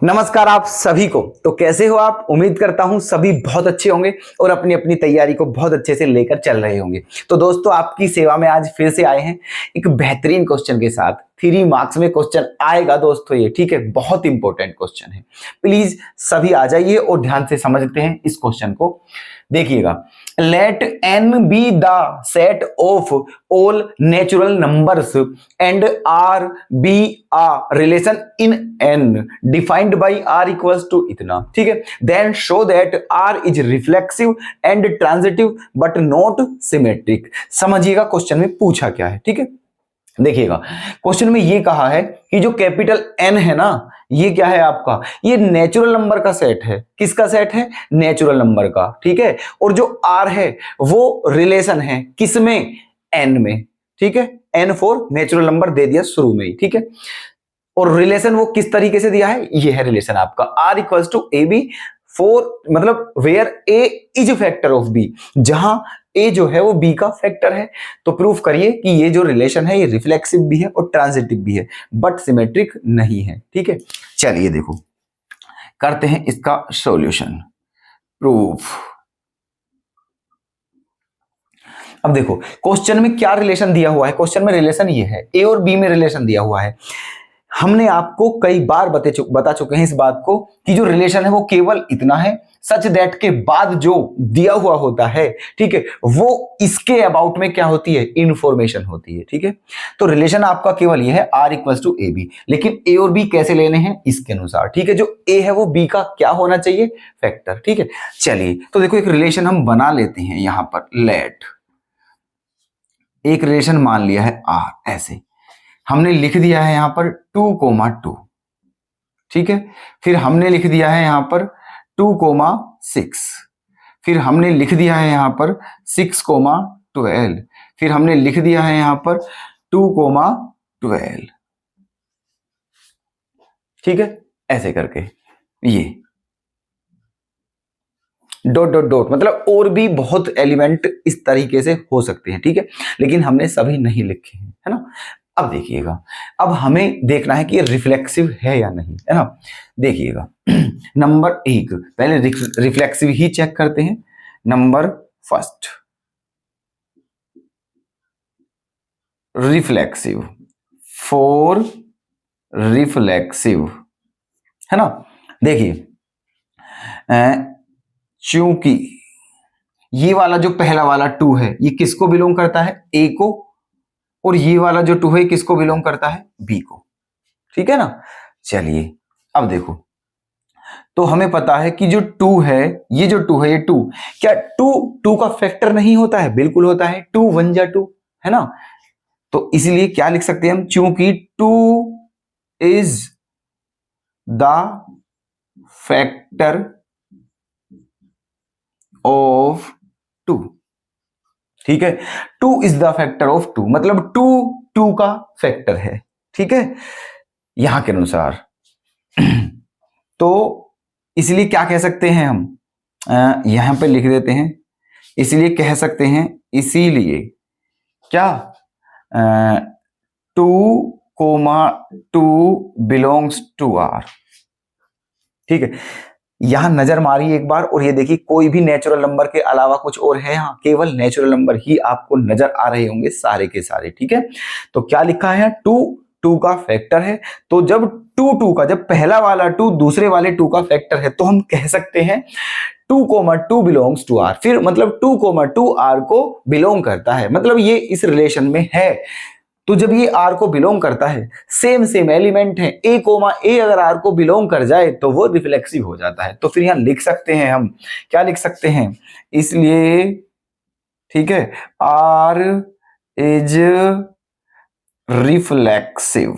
नमस्कार आप सभी को। तो कैसे हो आप? उम्मीद करता हूं सभी बहुत अच्छे होंगे और अपनी अपनी तैयारी को बहुत अच्छे से लेकर चल रहे होंगे। तो दोस्तों, आपकी सेवा में आज फिर से आए हैं एक बेहतरीन क्वेश्चन के साथ। 3 मार्क्स में क्वेश्चन आएगा दोस्तों, ये ठीक है, बहुत इंपॉर्टेंट क्वेश्चन है। प्लीज सभी आ जाइए और ध्यान से समझते हैं इस क्वेश्चन को। देखिएगा, let n be the set of all natural numbers and r be a relation in n defined by r equals to इतना, ठीक है। Then show that r is reflexive and transitive but not symmetric. समझिएगा question में पूछा क्या है, ठीक है। देखिएगा, क्वेश्चन में ये कहा है कि जो कैपिटल N है ना, ये क्या है आपका, ये नेचुरल नंबर का सेट है। किसका सेट है? नेचुरल नंबर का, ठीक है। और जो R है वो रिलेशन है किसमें? N में, ठीक है। N फॉर नेचुरल नंबर दे दिया शुरू में ही, ठीक है। और रिलेशन वो किस तरीके से दिया है? ये है रिलेशन आपका R equals to A B for, मतलब where A is factor of B, जहां A जो है वो B का फैक्टर है। तो प्रूफ करिए कि ये जो रिलेशन है ये रिफ्लेक्सिव भी है और ट्रांजिटिव भी है, बट सिमेट्रिक नहीं है, ठीक है। चलिए देखो, करते हैं इसका सॉल्यूशन, प्रूफ। अब देखो क्वेश्चन में क्या रिलेशन दिया हुआ है। क्वेश्चन में रिलेशन ये है, A और B में रिलेशन दिया हुआ है। हमने आपको कई बार बता चुके हैं इस बात को कि जो रिलेशन है वो केवल इतना है, सच दैट के बाद जो दिया हुआ होता है, ठीक है, वो इसके अबाउट में क्या होती है? इंफॉर्मेशन होती है, ठीक है। तो रिलेशन आपका केवल ये है R equals to A b, लेकिन A और B कैसे लेने हैं? इसके अनुसार, ठीक है। जो A है वो B का क्या होना चाहिए? फैक्टर, ठीक है। चलिए तो देखो, एक रिलेशन हम बना लेते हैं यहां पर। लेट, एक रिलेशन मान लिया है R, ऐसे हमने लिख दिया है यहां पर 2,2, ठीक है। फिर हमने लिख दिया है यहां पर 2,6, फिर हमने लिख दिया है यहां पर 6,12, फिर हमने लिख दिया है यहां पर 2,12, ठीक है। ऐसे करके ये डॉट डॉट डॉट, मतलब और भी बहुत एलिमेंट इस तरीके से हो सकते हैं, ठीक है, लेकिन हमने सभी नहीं लिखे हैं, है ना। अब देखिएगा, अब हमें देखना है कि ये रिफ्लेक्सिव है या नहीं, है ना। देखिएगा, नंबर 1, पहले रिफ्लेक्सिव ही चेक करते हैं। Number first, reflexive, for reflexive, है ना। देखिए, चूंकि ये वाला जो पहला वाला 2 है ये किसको बिलोंग करता है? A को, और ये वाला जो 2 है किसको बिलोंग करता है? B को, ठीक है ना। चलिए अब देखो, तो हमें पता है कि जो 2 है, ये जो 2 है, ये 2 क्या 2 का फैक्टर नहीं होता है? बिल्कुल होता है। 2 1 जा 2, है ना। तो इसलिए क्या लिख सकते हैं हम? चूंकि 2 इज द फैक्टर ऑफ 2, ठीक है। 2 इज द फैक्टर ऑफ 2, मतलब 2 का फैक्टर है, ठीक है, यहां के अनुसार। तो इसलिए क्या कह सकते हैं हम? यहां पे लिख देते हैं, इसलिए कह सकते हैं, इसीलिए क्या 2,2 बिलोंग्स टू R, ठीक है। यहां नजर मारिए एक बार और ये देखिए, कोई भी नेचुरल नंबर के अलावा कुछ और है यहाँ? केवल नेचुरल नंबर ही आपको नजर आ रहे होंगे सारे के सारे, ठीक है। तो क्या लिखा है? 2 का फैक्टर है। तो जब 2 का, जब पहला वाला 2 दूसरे वाले 2 का फैक्टर है, तो हम कह सकते हैं 2,2 बिलोंग्स टू R। फिर मतलब 2,2 R को बिलोंग करता है, मतलब ये इस रिलेशन में है। तो जब ये R को बिलोंग करता है, सेम एलिमेंट है, A, अगर R को बिलोंग कर जाए तो वो रिफ्लेक्सिव हो जाता है। तो फिर यहां लिख सकते हैं हम, क्या लिख सकते हैं? इसलिए, ठीक है, R is reflexive,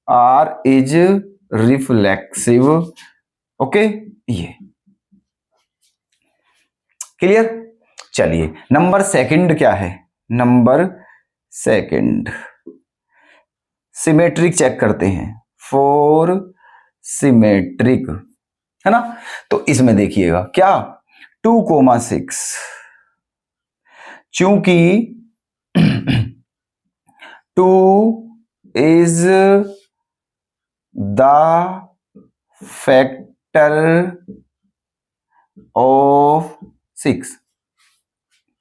R is reflexive, okay, ये क्लियर। चलिए नंबर सेकंड क्या है? नंबर सेकंड, सिमेट्रिक चेक करते हैं, फॉर सिमेट्रिक, है ना। तो इसमें देखिएगा क्या, 2,6, चूंकि 2 इज द फैक्टर ऑफ 6।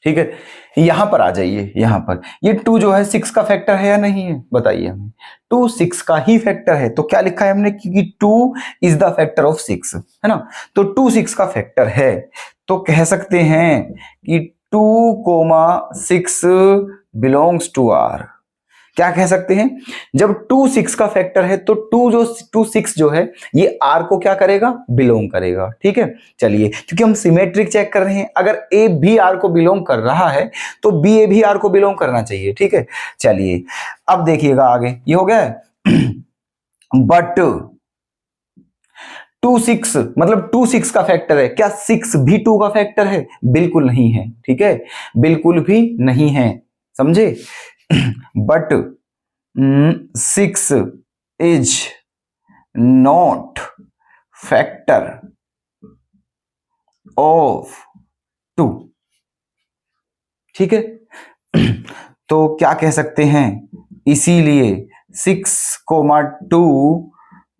ठीक है, यहां पर आ जाइए। यहां पर ये 2 जो है 6 का फैक्टर है या नहीं है, बताइए हमें। 2 6 का ही फैक्टर है, तो क्या लिखा है हमने, क्योंकि 2 इज द फैक्टर ऑफ 6, है ना। तो 2 6 का फैक्टर है, तो कह सकते हैं कि 2,6 बिलोंग्स टू आर। क्या कह सकते हैं, जब 2 6 का फैक्टर है तो 2 6 जो है ये आर को क्या करेगा, बिलोंग करेगा। ठीक है, चलिए, क्योंकि हम सिमेट्रिक चेक कर रहे हैं, अगर ए भी आर को बिलोंग कर रहा है तो बी ए भी आर को बिलोंग करना चाहिए। ठीक है, चलिए अब देखिएगा आगे, ये हो गया है। बट 2 6 मतलब 2 6 का फैक्टर है, क्या 6 भी 2 का फैक्टर है, बिल्कुल नहीं है। ठीक है, बिल्कुल भी नहीं है, समझे। But 6 is not factor of 2। ठीक है, तो क्या कह सकते हैं, इसीलिए 6,2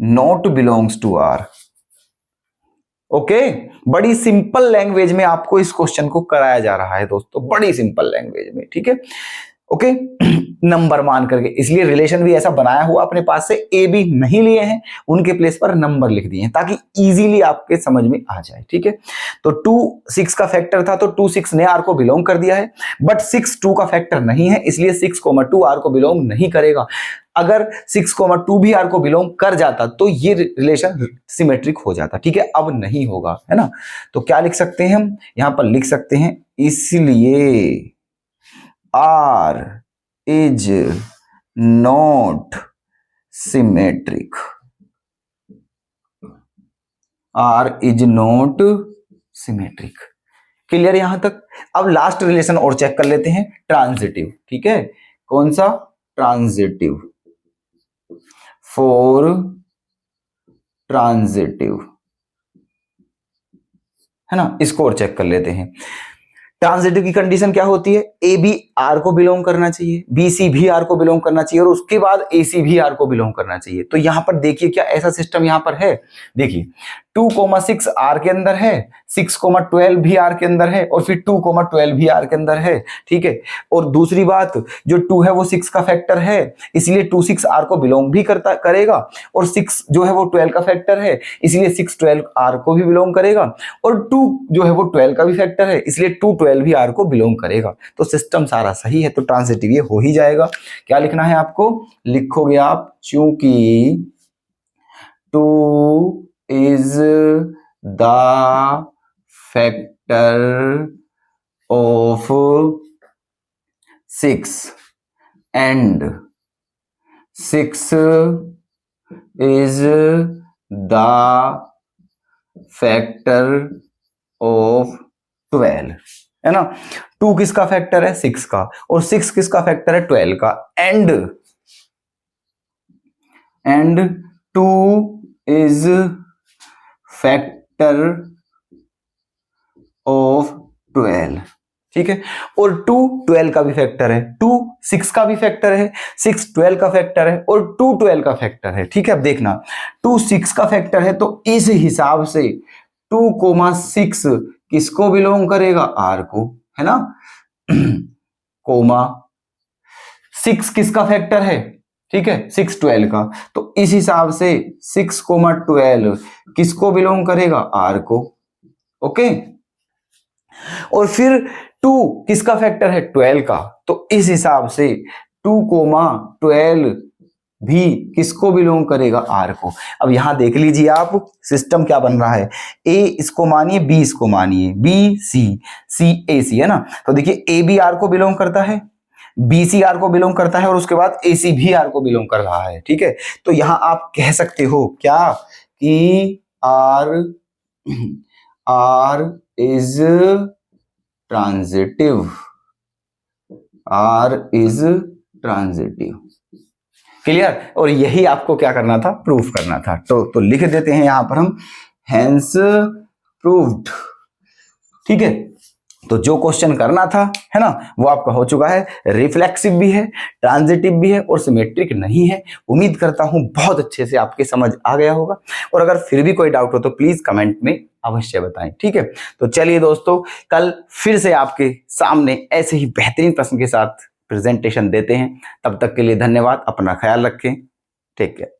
not belongs to R. Okay, बड़ी सिंपल लैंग्वेज में आपको इस क्वेश्चन को कराया जा रहा है दोस्तों, बड़ी सिंपल लैंग्वेज में। ठीक है, ओके, नंबर मान करके, इसलिए रिलेशन भी ऐसा बनाया हुआ अपने पास से, ए बी नहीं लिए हैं, उनके प्लेस पर नंबर लिख दिए हैं ताकि इजीली आपके समझ में आ जाए। ठीक है, तो 2 6 का फैक्टर था तो 2 6 ने आर को बिलोंग कर दिया है, बट 6 2 का फैक्टर नहीं है, इसलिए 6,2 आर को बिलोंग नहीं करेगा। अगर 6,2 भी आर को बिलोंग कर जाता तो ये रिलेशन सिमेट्रिक हो जाता। ठीक है, अब नहीं होगा, है ना। तो क्या लिख सकते हैं हम, यहां पर लिख सकते हैं, इसलिए R is not symmetric. R is not symmetric. Clear यहां तक। अब लास्ट रिलेशन और चेक कर लेते हैं, ट्रांजिटिव। ठीक है, कौन सा, ट्रांजिटिव, फॉर ट्रांजिटिव, है ना, इसको और चेक कर लेते हैं। ट्रांजिटिव की कंडीशन क्या होती है, ए बी आर को बिलोंग करना चाहिए, बी सी भी आर को बिलोंग करना चाहिए, और उसके बाद ए सी भी आर को बिलोंग करना चाहिए। तो यहां पर देखिए क्या ऐसा सिस्टम यहां पर है, देखिए 2,6 आर के अंदर है, 6,12 भी आर के अंदर है, और फिर 2,12 भी आर के अंदर है। ठीक है, और दूसरी बात, जो 2 है वो 6 का फैक्टर है, इसलिए 2 6 आर को बिलोंग भी करेगा, और 6 जो है वो 12 का फैक्टर है, इसलिए 6 12 आर को भी बिलोंग करेगा, और 2 जो है वो 12 का भी फैक्टर है, इसलिए 2 12 भी आर को बिलोंग करेगा। तो सिस्टम सारा सही है, तो ट्रांजिटिव ये हो ही जाएगा। क्या लिखना है आपको, लिखोगे आप, चूंकि 2 is the factor of 6 and 6 is the factor of 12, है ना। 2 किसका फैक्टर है, 6 का, और 6 किसका फैक्टर है, 12 का, एंड 2 is फैक्टर ऑफ 12। ठीक है, और 2 12 का भी फैक्टर है, 2 6 का भी फैक्टर है, 6 12 का फैक्टर है, और 2 12 का फैक्टर है। ठीक है, अब देखना, 2 6 का फैक्टर है, तो इस हिसाब से 2,6 किसको बिलोंग करेगा, आर को, है ना। कोमा 6 किसका फैक्टर है, ठीक है, 6 12 का, तो इस हिसाब से 6,12 किसको बिलोंग करेगा, आर को। ओके, और फिर 2 किसका फैक्टर है, 12 का, तो इस हिसाब से 2,12 भी किसको बिलोंग करेगा, आर को। अब यहां देख लीजिए आप सिस्टम क्या बन रहा है, ए इसको मानिए, बी इसको मानिए, बी सी, सी ए सी, है ना। तो देखिए ए बी आर को बिलोंग करता है, बी सी आर को बिलोंग करता है, और उसके बाद ए सी भी आर को बिलोंग कर रहा है। ठीक है, तो यहां आप कह सकते हो क्या, कि R is transitive, R is transitive. Clear, और यही आपको क्या करना था, प्रूफ करना था। तो लिख देते हैं यहां पर हम, हेंस प्रूव्ड। ठीक है, तो जो क्वेश्चन करना था, है ना, वो आपका हो चुका है। रिफ्लेक्सिव भी है, ट्रांजिटिव भी है और सिमेट्रिक नहीं है। उम्मीद करता हूं बहुत अच्छे से आपके समझ आ गया होगा, और अगर फिर भी कोई डाउट हो तो प्लीज कमेंट में अवश्य बताएं, ठीक है। तो चलिए दोस्तों, कल फिर से आपके सामने ऐसे ही बेहतरीन प्रश्न के साथ प्रेजेंटेशन देते हैं। तब तक के लिए धन्यवाद, अपना ख्याल रखें, टेक केयर।